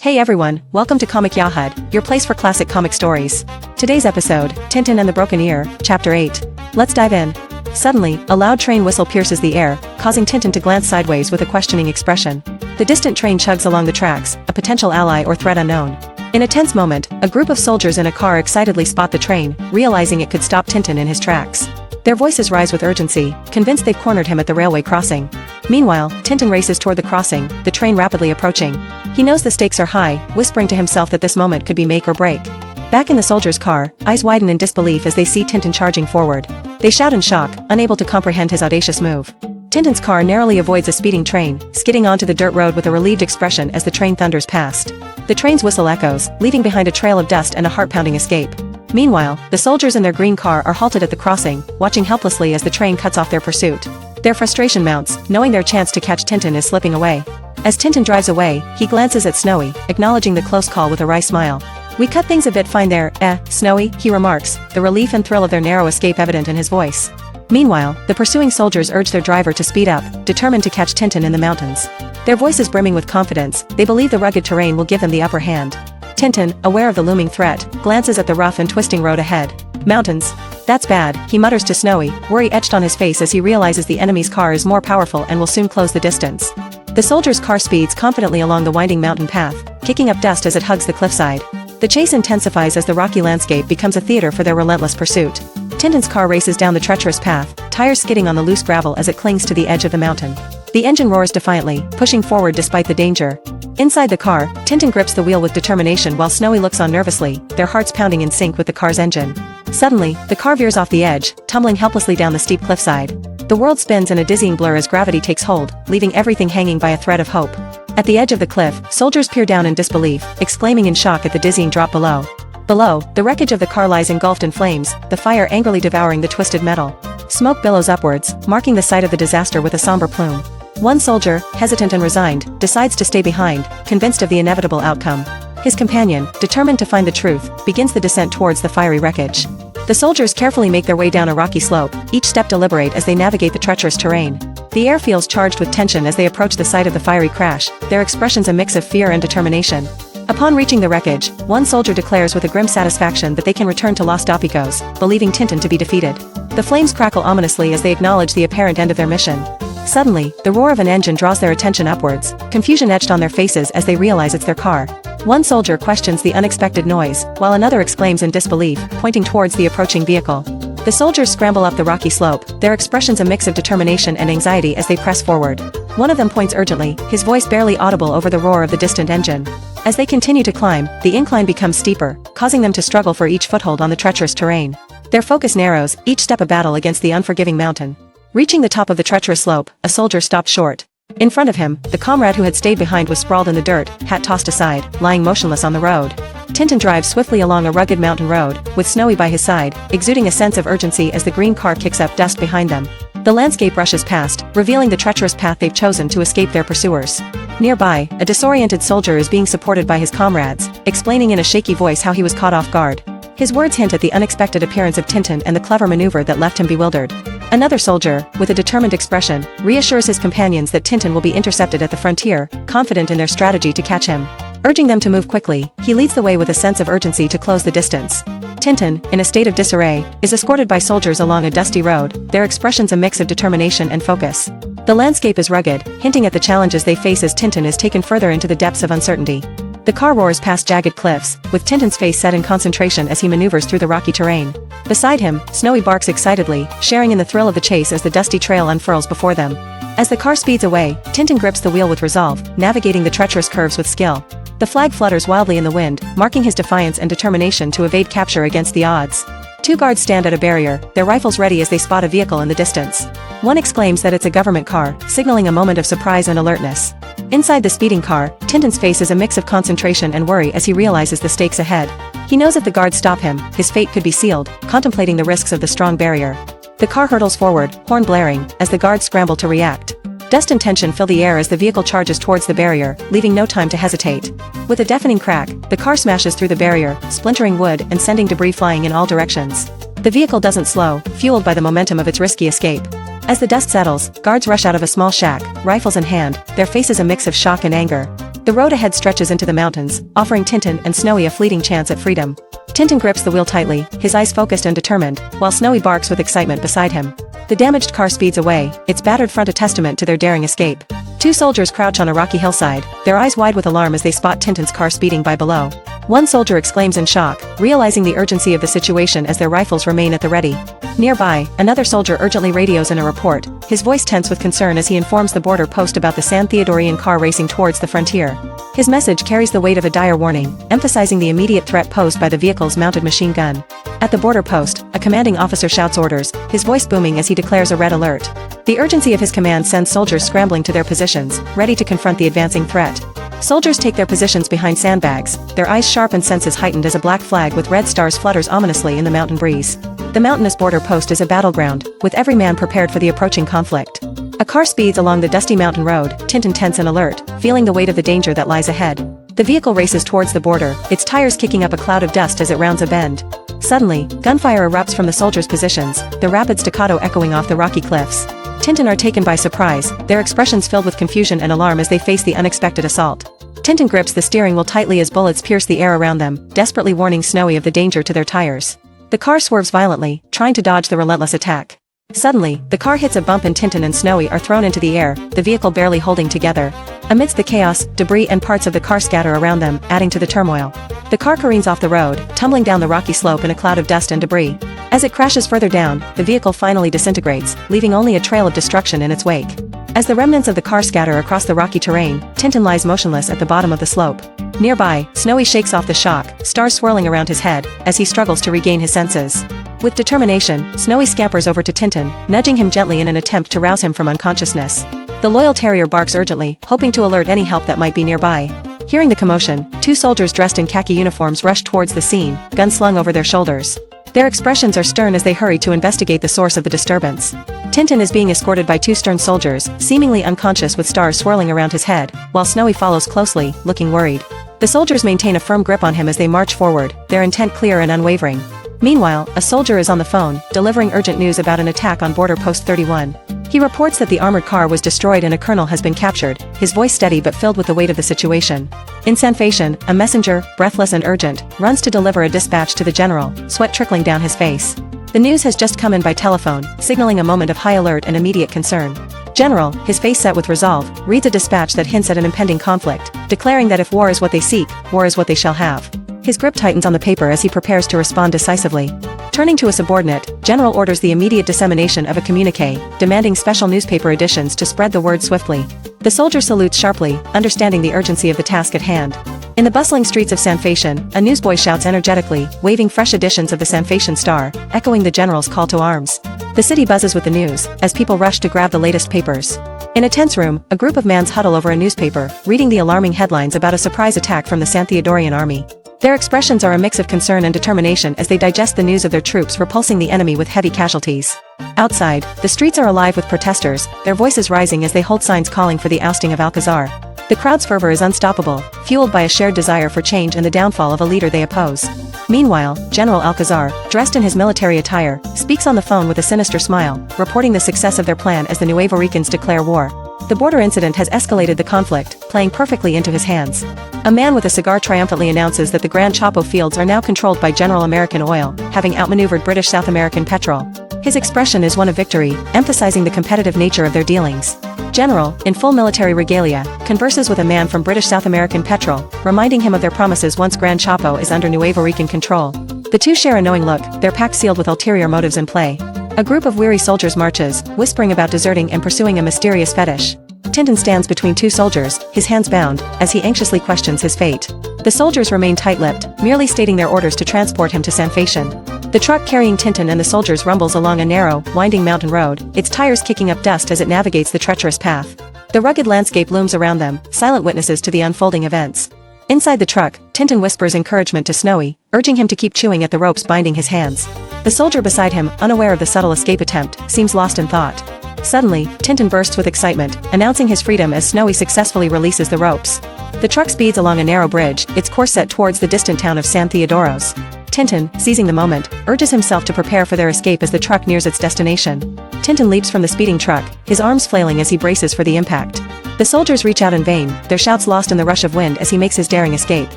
Hey everyone, welcome to Comic Yahud, your place for classic comic stories. Today's episode, Tintin and the Broken Ear, Chapter 8. Let's dive in. Suddenly, a loud train whistle pierces the air, causing Tintin to glance sideways with a questioning expression. The distant train chugs along the tracks, a potential ally or threat unknown. In a tense moment, a group of soldiers in a car excitedly spot the train, realizing it could stop Tintin in his tracks. Their voices rise with urgency, convinced they've cornered him at the railway crossing. Meanwhile, Tintin races toward the crossing, the train rapidly approaching. He knows the stakes are high, whispering to himself that this moment could be make or break. Back in the soldiers' car, eyes widen in disbelief as they see Tintin charging forward. They shout in shock, unable to comprehend his audacious move. Tintin's car narrowly avoids a speeding train, skidding onto the dirt road with a relieved expression as the train thunders past. The train's whistle echoes, leaving behind a trail of dust and a heart-pounding escape. Meanwhile, the soldiers in their green car are halted at the crossing, watching helplessly as the train cuts off their pursuit. Their frustration mounts, knowing their chance to catch Tintin is slipping away. As Tintin drives away, he glances at Snowy, acknowledging the close call with a wry smile. "We cut things a bit fine there, Snowy," he remarks, the relief and thrill of their narrow escape evident in his voice. Meanwhile, the pursuing soldiers urge their driver to speed up, determined to catch Tintin in the mountains. Their voices brimming with confidence, they believe the rugged terrain will give them the upper hand. Tintin, aware of the looming threat, glances at the rough and twisting road ahead. "Mountains. That's bad," he mutters to Snowy, worry etched on his face as he realizes the enemy's car is more powerful and will soon close the distance. The soldier's car speeds confidently along the winding mountain path, kicking up dust as it hugs the cliffside. The chase intensifies as the rocky landscape becomes a theater for their relentless pursuit. Tintin's car races down the treacherous path, tires skidding on the loose gravel as it clings to the edge of the mountain. The engine roars defiantly, pushing forward despite the danger. Inside the car, Tintin grips the wheel with determination while Snowy looks on nervously, their hearts pounding in sync with the car's engine. Suddenly, the car veers off the edge, tumbling helplessly down the steep cliffside. The world spins in a dizzying blur as gravity takes hold, leaving everything hanging by a thread of hope. At the edge of the cliff, soldiers peer down in disbelief, exclaiming in shock at the dizzying drop below. Below, the wreckage of the car lies engulfed in flames, the fire angrily devouring the twisted metal. Smoke billows upwards, marking the site of the disaster with a somber plume. One soldier, hesitant and resigned, decides to stay behind, convinced of the inevitable outcome. His companion, determined to find the truth, begins the descent towards the fiery wreckage. The soldiers carefully make their way down a rocky slope, each step deliberate as they navigate the treacherous terrain. The air feels charged with tension as they approach the site of the fiery crash, their expressions a mix of fear and determination. Upon reaching the wreckage, one soldier declares with a grim satisfaction that they can return to Los Topicos, believing Tintin to be defeated. The flames crackle ominously as they acknowledge the apparent end of their mission. Suddenly, the roar of an engine draws their attention upwards, confusion etched on their faces as they realize it's their car. One soldier questions the unexpected noise, while another exclaims in disbelief, pointing towards the approaching vehicle. The soldiers scramble up the rocky slope, their expressions a mix of determination and anxiety as they press forward. One of them points urgently, his voice barely audible over the roar of the distant engine. As they continue to climb, the incline becomes steeper, causing them to struggle for each foothold on the treacherous terrain. Their focus narrows, each step a battle against the unforgiving mountain. Reaching the top of the treacherous slope, a soldier stopped short. In front of him, the comrade who had stayed behind was sprawled in the dirt, hat tossed aside, lying motionless on the road. Tintin drives swiftly along a rugged mountain road, with Snowy by his side, exuding a sense of urgency as the green car kicks up dust behind them. The landscape rushes past, revealing the treacherous path they've chosen to escape their pursuers. Nearby, a disoriented soldier is being supported by his comrades, explaining in a shaky voice how he was caught off guard. His words hint at the unexpected appearance of Tintin and the clever maneuver that left him bewildered. Another soldier, with a determined expression, reassures his companions that Tintin will be intercepted at the frontier, confident in their strategy to catch him. Urging them to move quickly, he leads the way with a sense of urgency to close the distance. Tintin, in a state of disarray, is escorted by soldiers along a dusty road, their expressions a mix of determination and focus. The landscape is rugged, hinting at the challenges they face as Tintin is taken further into the depths of uncertainty. The car roars past jagged cliffs, with Tintin's face set in concentration as he maneuvers through the rocky terrain. Beside him, Snowy barks excitedly, sharing in the thrill of the chase as the dusty trail unfurls before them. As the car speeds away, Tintin grips the wheel with resolve, navigating the treacherous curves with skill. The flag flutters wildly in the wind, marking his defiance and determination to evade capture against the odds. Two guards stand at a barrier, their rifles ready as they spot a vehicle in the distance. One exclaims that it's a government car, signaling a moment of surprise and alertness. Inside the speeding car, Tintin's face is a mix of concentration and worry as he realizes the stakes ahead. He knows if the guards stop him, his fate could be sealed, contemplating the risks of the strong barrier. The car hurtles forward, horn blaring, as the guards scramble to react. Dust and tension fill the air as the vehicle charges towards the barrier, leaving no time to hesitate. With a deafening crack, the car smashes through the barrier, splintering wood and sending debris flying in all directions. The vehicle doesn't slow, fueled by the momentum of its risky escape. As the dust settles, guards rush out of a small shack, rifles in hand, their faces a mix of shock and anger. The road ahead stretches into the mountains, offering Tintin and Snowy a fleeting chance at freedom. Tintin grips the wheel tightly, his eyes focused and determined, while Snowy barks with excitement beside him. The damaged car speeds away, its battered front a testament to their daring escape. Two soldiers crouch on a rocky hillside, their eyes wide with alarm as they spot Tintin's car speeding by below. One soldier exclaims in shock, realizing the urgency of the situation as their rifles remain at the ready. Nearby, another soldier urgently radios in a report, his voice tense with concern as he informs the border post about the San Theodorian car racing towards the frontier. His message carries the weight of a dire warning, emphasizing the immediate threat posed by the vehicle's mounted machine gun. At the border post, a commanding officer shouts orders, his voice booming as he declares a red alert. The urgency of his command sends soldiers scrambling to their positions, ready to confront the advancing threat. Soldiers take their positions behind sandbags, their eyes sharp and senses heightened as a black flag with red stars flutters ominously in the mountain breeze. The mountainous border post is a battleground, with every man prepared for the approaching conflict. A car speeds along the dusty mountain road, Tintin tense and alert, feeling the weight of the danger that lies ahead. The vehicle races towards the border, its tires kicking up a cloud of dust as it rounds a bend. Suddenly, gunfire erupts from the soldiers' positions, the rapid staccato echoing off the rocky cliffs. Tintin are taken by surprise, their expressions filled with confusion and alarm as they face the unexpected assault. Tintin grips the steering wheel tightly as bullets pierce the air around them, desperately warning Snowy of the danger to their tires. The car swerves violently, trying to dodge the relentless attack. Suddenly, the car hits a bump and Tintin and Snowy are thrown into the air, the vehicle barely holding together. Amidst the chaos, debris and parts of the car scatter around them, adding to the turmoil. The car careens off the road, tumbling down the rocky slope in a cloud of dust and debris. As it crashes further down, the vehicle finally disintegrates, leaving only a trail of destruction in its wake. As the remnants of the car scatter across the rocky terrain, Tintin lies motionless at the bottom of the slope. Nearby, Snowy shakes off the shock, stars swirling around his head, as he struggles to regain his senses. With determination, Snowy scampers over to Tintin, nudging him gently in an attempt to rouse him from unconsciousness. The loyal terrier barks urgently, hoping to alert any help that might be nearby. Hearing the commotion, two soldiers dressed in khaki uniforms rush towards the scene, guns slung over their shoulders. Their expressions are stern as they hurry to investigate the source of the disturbance. Tintin is being escorted by two stern soldiers, seemingly unconscious with stars swirling around his head, while Snowy follows closely, looking worried. The soldiers maintain a firm grip on him as they march forward, their intent clear and unwavering. Meanwhile, a soldier is on the phone, delivering urgent news about an attack on border post 31. He reports that the armored car was destroyed and a colonel has been captured, his voice steady but filled with the weight of the situation. In Sanfation, a messenger, breathless and urgent, runs to deliver a dispatch to the general, sweat trickling down his face. The news has just come in by telephone, signaling a moment of high alert and immediate concern. General, his face set with resolve, reads a dispatch that hints at an impending conflict, declaring that if war is what they seek, war is what they shall have. His grip tightens on the paper as he prepares to respond decisively. Turning to a subordinate, General orders the immediate dissemination of a communiqué, demanding special newspaper editions to spread the word swiftly. The soldier salutes sharply, understanding the urgency of the task at hand. In the bustling streets of Sanfation, a newsboy shouts energetically, waving fresh editions of the Sanfation Star, echoing the general's call to arms. The city buzzes with the news, as people rush to grab the latest papers. In a tense room, a group of mans huddle over a newspaper, reading the alarming headlines about a surprise attack from the San Theodorian army. Their expressions are a mix of concern and determination as they digest the news of their troops repulsing the enemy with heavy casualties. Outside, the streets are alive with protesters, their voices rising as they hold signs calling for the ousting of Alcazar. The crowd's fervor is unstoppable, fueled by a shared desire for change and the downfall of a leader they oppose. Meanwhile, General Alcazar, dressed in his military attire, speaks on the phone with a sinister smile, reporting the success of their plan as the Nuevo Ricans declare war. The border incident has escalated the conflict, playing perfectly into his hands. A man with a cigar triumphantly announces that the Gran Chapo fields are now controlled by General American Oil, having outmaneuvered British South American petrol. His expression is one of victory, emphasizing the competitive nature of their dealings. General, in full military regalia, converses with a man from British South American petrol, reminding him of their promises once Gran Chapo is under Nuevo Rican control. The two share a knowing look, their pact sealed with ulterior motives in play. A group of weary soldiers marches, whispering about deserting and pursuing a mysterious fetish. Tintin stands between two soldiers, his hands bound, as he anxiously questions his fate. The soldiers remain tight-lipped, merely stating their orders to transport him to Sanfation. The truck carrying Tintin and the soldiers rumbles along a narrow, winding mountain road, its tires kicking up dust as it navigates the treacherous path. The rugged landscape looms around them, silent witnesses to the unfolding events. Inside the truck, Tintin whispers encouragement to Snowy, urging him to keep chewing at the ropes binding his hands. The soldier beside him, unaware of the subtle escape attempt, seems lost in thought. Suddenly, Tintin bursts with excitement, announcing his freedom as Snowy successfully releases the ropes. The truck speeds along a narrow bridge, its course set towards the distant town of San Theodoros. Tintin, seizing the moment, urges himself to prepare for their escape as the truck nears its destination. Tintin leaps from the speeding truck, his arms flailing as he braces for the impact. The soldiers reach out in vain, their shouts lost in the rush of wind as he makes his daring escape.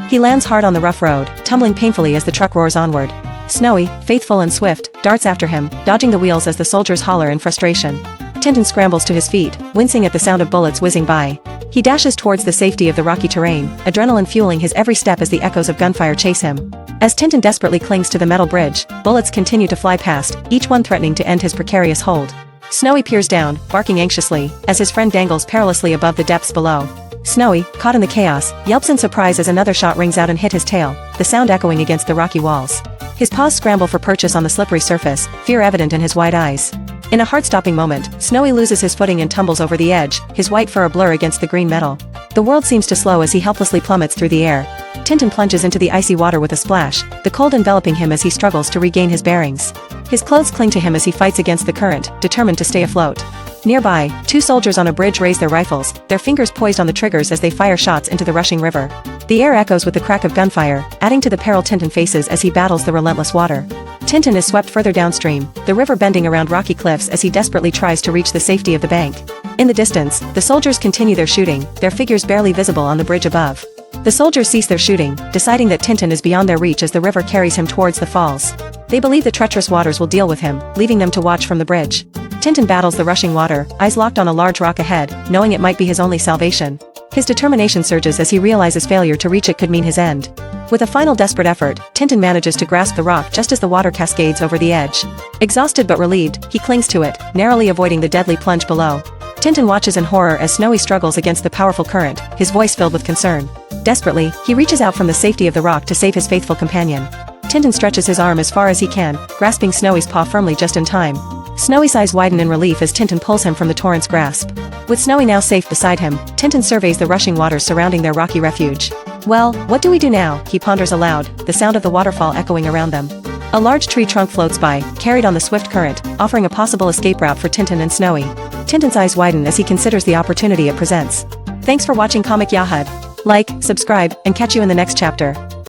He lands hard on the rough road, tumbling painfully as the truck roars onward. Snowy, faithful and swift, darts after him, dodging the wheels as the soldiers holler in frustration. Tintin scrambles to his feet, wincing at the sound of bullets whizzing by. He dashes towards the safety of the rocky terrain, adrenaline fueling his every step as the echoes of gunfire chase him. As Tintin desperately clings to the metal bridge, bullets continue to fly past, each one threatening to end his precarious hold. Snowy peers down, barking anxiously, as his friend dangles perilously above the depths below. Snowy, caught in the chaos, yelps in surprise as another shot rings out and hit his tail, the sound echoing against the rocky walls. His paws scramble for purchase on the slippery surface, fear evident in his wide eyes. In a heart-stopping moment, Snowy loses his footing and tumbles over the edge, his white fur a blur against the green metal. The world seems to slow as he helplessly plummets through the air. Tintin plunges into the icy water with a splash, the cold enveloping him as he struggles to regain his bearings. His clothes cling to him as he fights against the current, determined to stay afloat. Nearby, two soldiers on a bridge raise their rifles, their fingers poised on the triggers as they fire shots into the rushing river. The air echoes with the crack of gunfire, adding to the peril Tintin faces as he battles the relentless water. Tintin is swept further downstream, the river bending around rocky cliffs as he desperately tries to reach the safety of the bank. In the distance, the soldiers continue their shooting, their figures barely visible on the bridge above. The soldiers cease their shooting, deciding that Tintin is beyond their reach as the river carries him towards the falls. They believe the treacherous waters will deal with him, leaving them to watch from the bridge. Tintin battles the rushing water, eyes locked on a large rock ahead, knowing it might be his only salvation. His determination surges as he realizes failure to reach it could mean his end. With a final desperate effort, Tintin manages to grasp the rock just as the water cascades over the edge. Exhausted but relieved, he clings to it, narrowly avoiding the deadly plunge below. Tintin watches in horror as Snowy struggles against the powerful current, his voice filled with concern. Desperately, he reaches out from the safety of the rock to save his faithful companion. Tintin stretches his arm as far as he can, grasping Snowy's paw firmly just in time. Snowy's eyes widen in relief as Tintin pulls him from the torrent's grasp. With Snowy now safe beside him, Tintin surveys the rushing waters surrounding their rocky refuge. Well, what do we do now? He ponders aloud, the sound of the waterfall echoing around them. A large tree trunk floats by, carried on the swift current, offering a possible escape route for Tintin and Snowy. Tintin's eyes widen as he considers the opportunity it presents. Thanks for watching Comic Yahud. Like, subscribe, and catch you in the next chapter.